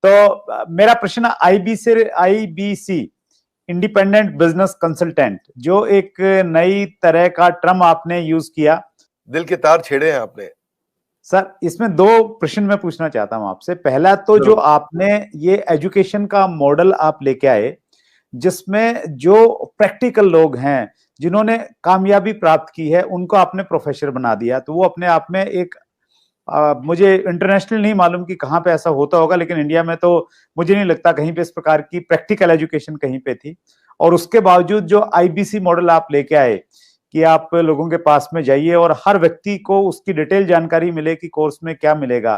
तो मेरा प्रश्न आईबीसी इंडिपेंडेंट बिजनेस कंसल्टेंट, जो एक नई तरह का टर्म आपने यूज किया, दिल के तार छेड़े हैं आपने सर। इसमें दो प्रश्न मैं पूछना चाहता हूं आपसे। पहला तो जो आपने ये एजुकेशन का मॉडल आप लेके आए, जिसमें जो प्रैक्टिकल लोग हैं जिन्होंने कामयाबी प्राप्त की है उनको आपने प्रोफेसर बना दिया, तो वो अपने आप में एक मुझे इंटरनेशनल नहीं मालूम कि कहां पे ऐसा होता होगा, लेकिन इंडिया में तो मुझे नहीं लगता कहीं पे इस प्रकार की प्रैक्टिकल एजुकेशन कहीं पे थी। और उसके बावजूद जो आईबीसी मॉडल आप लेके आए कि आप लोगों के पास में जाइए और हर व्यक्ति को उसकी डिटेल जानकारी मिले कि कोर्स में क्या मिलेगा,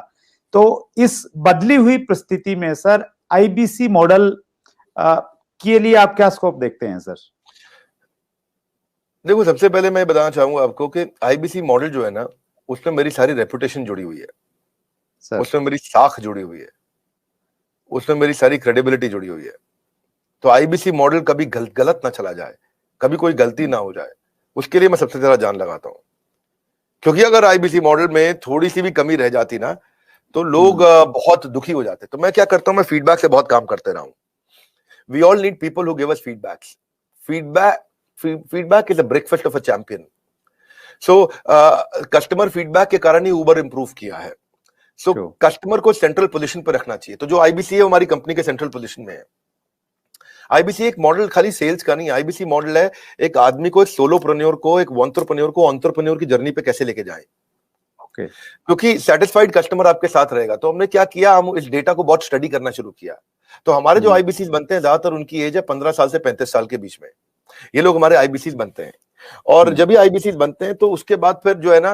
तो इस बदली हुई परिस्थिति में सर आईबीसी मॉडल के लिए आप क्या स्कोप देखते हैं सर? देखो, सबसे पहले मैं बताना चाहूंगा आपको कि आईबीसी मॉडल जो है ना, उसमें मेरी सारी रेपुटेशन जुड़ी हुई है सर। उसमें मेरी साख जुड़ी हुई है, उसमें मेरी सारी क्रेडिबिलिटी जुड़ी हुई है। तो आईबीसी मॉडल कभी गलत ना चला जाए, कभी कोई गलती ना हो जाए, उसके लिए मैं सबसे ज्यादा जान लगाता हूं। क्योंकि अगर आईबीसी मॉडल में थोड़ी सी भी कमी रह जाती ना, तो लोग बहुत दुखी हो जाते। तो मैं क्या करता हूं, मैं फीडबैक से बहुत काम करते रहा हूं। We all need people who give us feedbacks. Feedback is a breakfast of a champion. So customer feedback के कारण ही उबर इंप्रूव किया है। सो कस्टमर को सेंट्रल पोजीशन पर रखना चाहिए। तो जो आईबीसी है हमारी कंपनी के सेंट्रल पोजीशन में है। आईबीसी एक मॉडल खाली सेल्स का नहीं, आईबीसी मॉडल है एक आदमी को, एक सोलोप्रेन्योर को, एक एंटरप्रेन्योर को एंटरप्रेन्योर की जर्नी पे कैसे लेके जाए। क्योंकि सेटिस्फाइड कस्टमर आपके साथ रहेगा। तो हमने क्या किया, हम इस डेटा को बहुत स्टडी करना शुरू किया। तो हमारे जो आईबीसी बनते हैं, ज्यादातर उनकी एज है 15 साल से 35 साल के बीच में, ये लोग हमारे आईबीसी बनते हैं। और जब भी आईबीसी बनते हैं तो उसके बाद फिर जो है ना,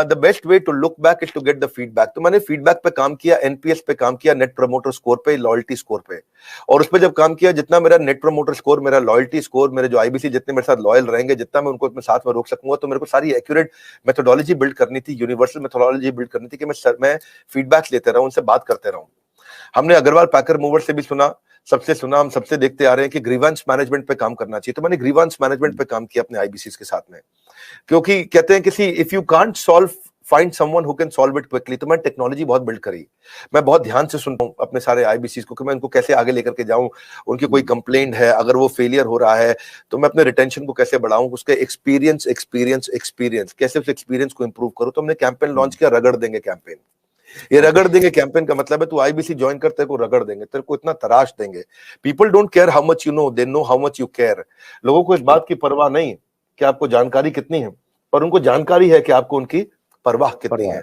the best way to look back is to get the feedback. तो मैंने फीडबैक पे काम किया, एनपीएस पे काम किया, नेट प्रमोटर स्कोर पे, लॉयल्टी स्कोर पे। और उस पर जब काम किया, जितना मेरा नेट प्रमोटर स्कोर, मेरा लॉयल्टी स्कोर, मेरे जो आईबीसी जितने मेरे साथ लॉयल रहेंगे, जितना मैं उनको अपने साथ में रोक सकूंगा, तो मेरे को सारी एक्यूरेट मेथोडोलॉजी बिल्ड करनी थी, यूनिवर्सल मेथोडोलॉजी बिल्ड करनी थी कि मैं फीडबैक लेते रहूं, उनसे बात करते रहूं। हमने अग्रवाल पैकर मूवर से भी सुना, हम सबसे देखते आ रहे हैं कि ग्रीवेंस मैनेजमेंट पे काम करना चाहिए। तो मैंने ग्रीवेंस मैनेजमेंट पे काम किया अपने आईबीसी के साथ में। क्योंकि कहते हैं किसी if you can't solve, find someone who can solve it quickly. तो मैंने टेक्नोलॉजी बहुत बिल्ड करी। मैं बहुत ध्यान से सुनता हूं अपने सारे आईबीसी को कि मैं उनको कैसे आगे लेकर के जाऊं। उनकी कोई कंप्लेंट है, अगर वो फेलियर हो रहा है, तो मैं अपने रिटेंशन को कैसे बढ़ाऊं, उसके एक्सपीरियंस कैसे उस एक्सपीरियंस को इंप्रूव करूं। तो हमने कैंपेन लॉन्च किया, रगड़ देंगे कैंपेन। ये रगड़ देंगे कैंपेन का मतलब है तू आईबीसी ज्वाइन कर, तेरे को रगड़ देंगे, तेरे को इतना तराश देंगे। People don't care how much you know, they know how much you care. लोगों को इस बात की परवाह नहीं कि आपको जानकारी कितनी है, पर उनको जानकारी है कि आपको उनकी परवाह कितनी है।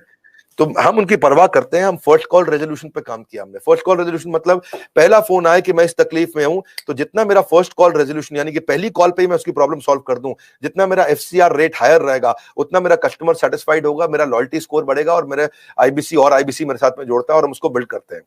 तो हम उनकी परवाह करते हैं। हम फर्स्ट कॉल रेजोल्यूशन पे काम किया हमने। फर्स्ट कॉल रेजोल्यूशन मतलब पहला फोन आए कि मैं इस तकलीफ में हूं, तो जितना मेरा फर्स्ट कॉल रेजोल्यूशन यानी कि पहली कॉल पे ही मैं उसकी प्रॉब्लम सॉल्व कर दूं, जितना मेरा एफसीआर रेट हायर रहेगा, उतना मेरा कस्टमर सेटिस्फाइड होगा, मेरा लॉयल्टी स्कोर बढ़ेगा और मेरे आईबीसी मेरे साथ में जोड़ता है और हम उसको बिल्ड करते हैं।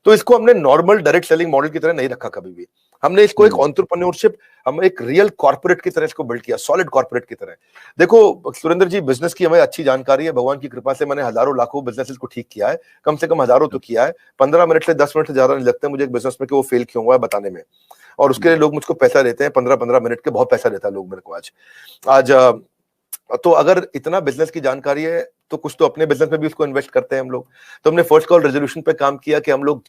तो इसको हमने नॉर्मल डायरेक्ट सेलिंग मॉडल की तरह नहीं रखा कभी भी। हमने इसको एक एंटरप्रेन्योरशिप, हम एक रियल कॉर्पोरेट की तरह इसको बिल्ड किया, सॉलिड कॉर्पोरेट की तरह। देखो सुरेंद्र जी, बिजनेस की हमें अच्छी जानकारी है, भगवान की कृपा से मैंने हजारों लाखों बिजनेसेस को ठीक किया है, कम से कम हजारों तो किया है। 15 मिनट से 10 मिनट से ज्यादा नहीं लगते मुझे एक बिजनेस में कि वो फेल क्यों हुआ है बताने में। और उसके लिए लोग मुझको पैसा देते हैं, 15-15 मिनट के बहुत पैसा देता है लोग मेरे को आज। तो अगर इतना बिजनेस की जानकारी है तो कुछ तो अपने बिजनेस में भी उसको इन्वेस्ट करते हैं हम लोग। तो हमने फर्स्ट कॉल रेजोल्यूशन पे काम किया कि हम लोग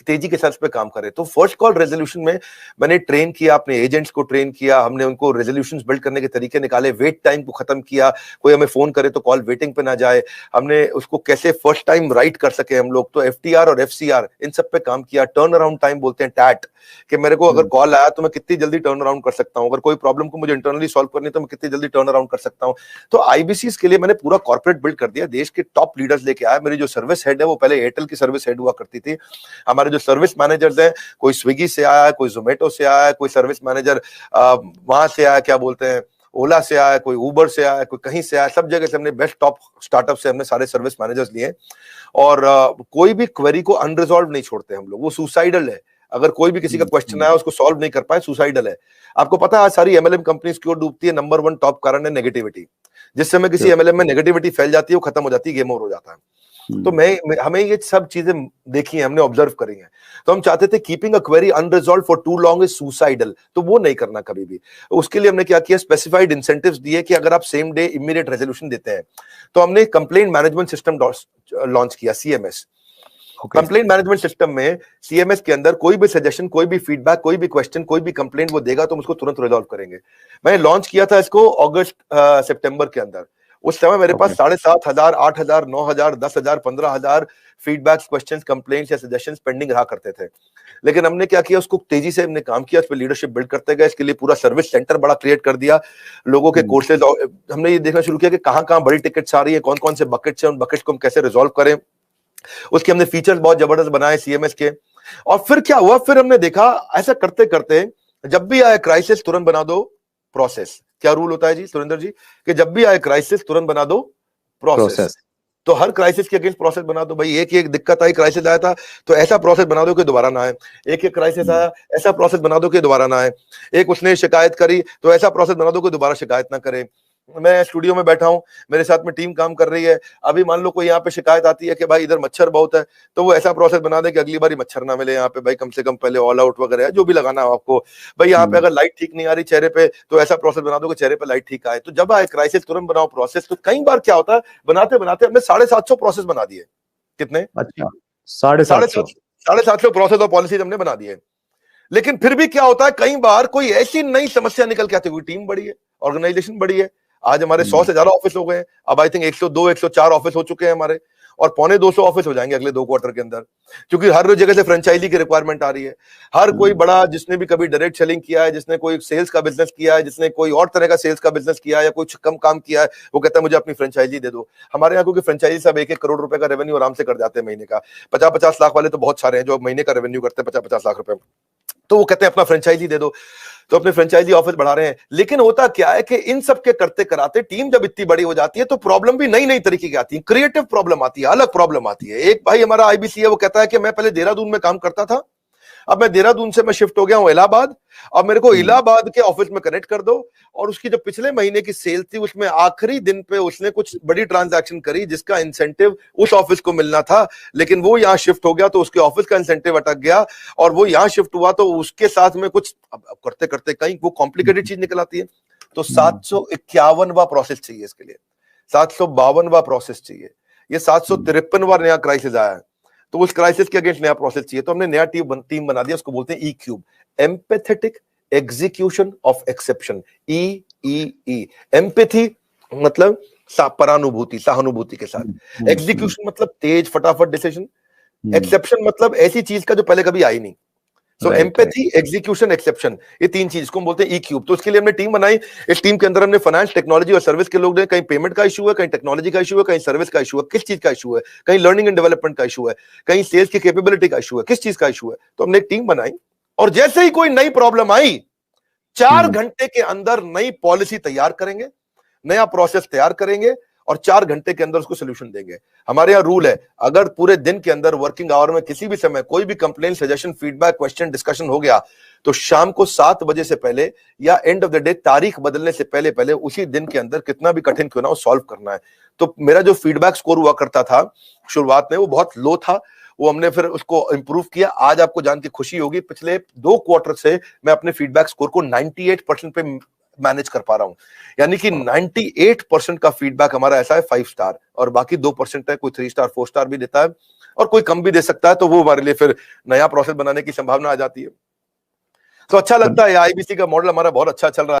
तेजी के साथ पे काम करें। तो फर्स्ट कॉल रेजोल्यूशन में मैंने ट्रेन किया, अपने एजेंट्स को ट्रेन किया, हमने उनको रेजोल्यूशंस बिल्ड करने के तरीके निकाले, वेट टाइम को खत्म किया, कोई हमें फोन करे तो कॉल वेटिंग पे ना जाए, हमने उसको कैसे फर्स्ट टाइम राइट कर सके हम लोग। तो एफटीआर और एफसीआर इन सब पे काम किया। टर्न अराउंड टाइम बोलते हैं टैट, कि मेरे को अगर कॉल आया तो मैं कितनी जल्दी टर्न अराउंड कर सकता हूं, अगर कोई प्रॉब्लम को मुझे इंटरनली सॉल्व करनी है तो मैं कितनी जल्दी टर्न अराउंड कर सकता हूं। तो आईबीसी के लिए मैंने पूरा कॉर्पोरेट बिल्ड कर दिया, देश के टॉप लीडर्स लेके आया। मेरी जो सर्विस हेड है वो पहले एयरटेल की सर्विस हेड हुआ करती थी। हमारे जो सर्विस मैनेजर्स हैं, कोई स्विगी से आया, कोई जोमेटो से आया, कोई सर्विस मैनेजर वहां से आया, क्या बोलते हैं, ओला से आया, कोई उबर से आया, कोई कहीं से आया, सब जगह से हमने बेस्ट टॉप स्टार्टअप से हमने सारे सर्विस मैनेजर्स लिए। और कोई भी क्वेरी को अनरिजॉल्व नहीं छोड़ते हम लोग, वो सुसाइडल है। अगर कोई भी किसी का क्वेश्चन आया उसको सॉल्व नहीं कर पाए, सुसाइडल है। आपको पता है आज सारी एमएलएम कंपनीज क्यों डूबती है? नंबर 1 टॉप कारण है नेगेटिविटी। जिस समय किसी एमएलएम में नेगेटिविटी फैल जाती है वो खत्म हो जाती है, गेम ओवर हो जाता है। तो हमें ये सब चीजें देखी है, हमने ऑब्जर्व करी है। तो हम चाहते थे keeping a query unresolved for too long is suicidal, तो वो नहीं करना कभी भी। उसके लिए हमने क्या किया, स्पेसिफाइड इंसेंटिव्स दिए कि अगर आप सेम डे इमीडिएट रेजोल्यूशन देते हैं तो हमने कंप्लेंट मैनेजमेंट सिस्टम लॉन्च किया, सीएमएस। कंप्लेंट मैनेजमेंट सिस्टम में सीएमएस के अंदर कोई भी सजेशन, कोई भी फीडबैक, कोई भी क्वेश्चन, कोई भी कंप्लेंट वो देगा तो हम उसको तुरंत रिजॉल्व करेंगे। मैंने लॉन्च किया था इसको अगस्त सितंबर के अंदर। उस समय मेरे पास 7,500, 8,000, 9,000, 10,000, 15,000 फीडबैक्स, क्वेश्चंस, कंप्लेंट्स या सजेशंस पेंडिंग रहा करते थे। लेकिन हमने क्या किया, उसको तेजी से हमने काम किया, उस पर लीडरशिप बिल्ड करते गए। इसके लिए पूरा सर्विस सेंटर बड़ा क्रिएट कर दिया, लोगों के कोर्सेज, हमने ये देखना शुरू किया कि कहां कहां बड़ी टिकट्स आ रही है, कौन कौन से बकेट्स हैं, उन बकेट्स को हम कैसे रिजॉल्व करें। उसके हमने फीचर्स बहुत जबरदस्त बनाए सीएमएस के। और फिर क्या हुआ, फिर हमने देखा ऐसा करते करते जब भी आए क्राइसिस तुरंत बना दो प्रोसेस। क्या रूल होता है जी सुरेंद्र जी, कि जब भी आए क्राइसिस तुरंत बना दो प्रोसेस। तो हर क्राइसिस के अगेंस्ट प्रोसेस बना दो भाई। एक दिक्कत आई, क्राइसिस आया था तो ऐसा प्रोसेस बना दो कि दोबारा ना आए। एक क्राइसिस आया, ऐसा प्रोसेस बना दो कि दोबारा ना आए। एक उसने शिकायत करी तो ऐसा प्रोसेस बना दो कि दोबारा शिकायत ना करे। मैं स्टूडियो में बैठा हूं, मेरे साथ में टीम काम कर रही है, अभी मान लो कोई यहाँ पे शिकायत आती है कि भाई इधर मच्छर बहुत है, तो वो ऐसा प्रोसेस बना दे कि अगली बार मच्छर ना मिले यहाँ पे भाई, कम से कम पहले ऑल आउट वगैरह है जो भी लगाना हो आपको भाई। यहाँ पे अगर लाइट ठीक नहीं आ रही चेहरे पे तो ऐसा प्रोसेस बना दो कि चेहरे पे लाइट ठीक आए। तो जब आए क्राइसिस तुरंत बनाओ प्रोसेस। तो कई बार क्या होता है, बनाते बनाते हमने 750 प्रोसेस बना दिए। कितने? अच्छा, 750 प्रोसेस और पॉलिसीज हमने बना दिए। लेकिन फिर भी क्या होता है, कई बार कोई ऐसी नई समस्या निकल के आती है, टीम बड़ी है, ऑर्गेनाइजेशन बड़ी है। आज हमारे 100 से ज्यादा ऑफिस हो गए हैं, अब आई थिंक 102, 104 ऑफिस हो चुके हैं हमारे, और 250 ऑफिस हो जाएंगे अगले 2 क्वार्टर के अंदर, क्योंकि हर जगह से फ्रेंचाइजी की रिक्वायरमेंट आ रही है। हर कोई बड़ा, जिसने भी कभी डायरेक्ट सेलिंग किया है, जिसने कोई सेल्स का बिजनेस किया है, जिसने कोई और तरह का सेल्स का बिजनेस किया है या कुछ कम काम किया है, वो कहता है मुझे अपनी फ्रेंचाइजी दे दो। हमारे यहाँ क्योंकि फ्रेंचाइजी सब 1-1 करोड़ रुपए का रेवेन्यू आराम से कर जाते हैं महीने का। 50-50 लाख वाले तो बहुत सारे हैं जो महीने का रेवेन्यू करते हैं 50-50 लाख रुपए, तो वो कहते हैं अपना फ्रेंचाइजी दे दो। तो अपने फ्रेंचाइजी ऑफिस बढ़ा रहे हैं। लेकिन होता क्या है कि इन सब के करते कराते टीम जब इतनी बड़ी हो जाती है तो प्रॉब्लम भी नई नई तरीके की आती है, क्रिएटिव प्रॉब्लम आती है, अलग प्रॉब्लम आती है। एक भाई हमारा आईबीसी है, वो कहता है कि मैं पहले देहरादून में काम करता था, अब मैं देहरादून से मैं शिफ्ट हो गया हूं इलाहाबाद, अब मेरे को इलाहाबाद के ऑफिस में कनेक्ट कर दो। और उसकी जो पिछले महीने की सेल थी उसमें आखिरी दिन पे उसने कुछ बड़ी ट्रांजैक्शन करी जिसका इंसेंटिव उस ऑफिस को मिलना था, लेकिन वो यहां शिफ्ट हो गया तो उसके ऑफिस का इंसेंटिव अटक गया, और वो यहां शिफ्ट हुआ तो उसके साथ में कुछ अब करते करते कहीं वो कॉम्प्लिकेटेड चीज निकल आती है। तो 751वां प्रोसेस चाहिए इसके लिए, 752वां प्रोसेस चाहिए, ये 753वां नया क्राइसिस आया है, तो उस क्राइसिस के अगेंस्ट नया प्रोसेस चाहिए। तो हमने नया टीम बना दिया, उसको बोलते हैं E cube, empathetic execution of exception. E empathy मतलब परानुभूति, सहानुभूति के साथ। एग्जीक्यूशन मतलब तेज फटाफट डिसीजन। एक्सेप्शन मतलब ऐसी चीज का जो पहले कभी आई नहीं। सो एम्पैथी, एग्जीक्यूशन, एक्सेप्शन, ये 3 चीज को हम बोलते हैं ई क्यूब। तो इसके लिए हमने टीम बनाई। इस टीम के अंदर हमने फाइनेंस, टेक्नोलॉजी और सर्विस के लोग हैं। कहीं पेमेंट का इशू है, कहीं टेक्नोलॉजी का इशू है, कहीं सर्विस का इशू है, किस चीज का इशू है, कहीं लर्निंग एंड डेवलपमेंट का इशू है, कहीं सेल्स की कैपेबिलिटी का इशू है, किस चीज का इशू है। तो हमने एक टीम बनाई, और जैसे ही कोई नई प्रॉब्लम आई 4 घंटे के अंदर नई पॉलिसी तैयार करेंगे, नया प्रोसेस तैयार करेंगे, और 4 घंटे के अंदर उसको सोल्यूशन देंगे। हमारे यहाँ रूल है, अगर पूरे दिन के अंदर वर्किंग आवर में किसी भी समय कोई भी complain, suggestion, feedback, question, discussion हो गया तो शाम को 7 बजे से पहले या एंड ऑफ द डे तारीख बदलने से पहले पहले उसी दिन के अंदर कितना भी कठिन क्यों ना हो सॉल्व करना है। तो मेरा जो फीडबैक स्कोर हुआ करता था शुरुआत में वो बहुत लो था, वो हमने फिर उसको इंप्रूव किया। आज आपको जान के खुशी होगी, पिछले 2 क्वार्टर से मैं अपने फीडबैक स्कोर को 98% पे मैनेज कर पा रहा हूं। यानी कि 98% का फीडबैक हमारा ऐसा है 5 स्टार, और बाकी 2% है, कोई 3 स्टार 4 स्टार भी देता है, और कोई कम भी दे सकता है। तो वो हमारे लिए फिर नया प्रोसेस बनाने की संभावना आ जाती है। तो अच्छा लगता है, आईबीसी का मॉडल हमारा बहुत अच्छा चल रहा है।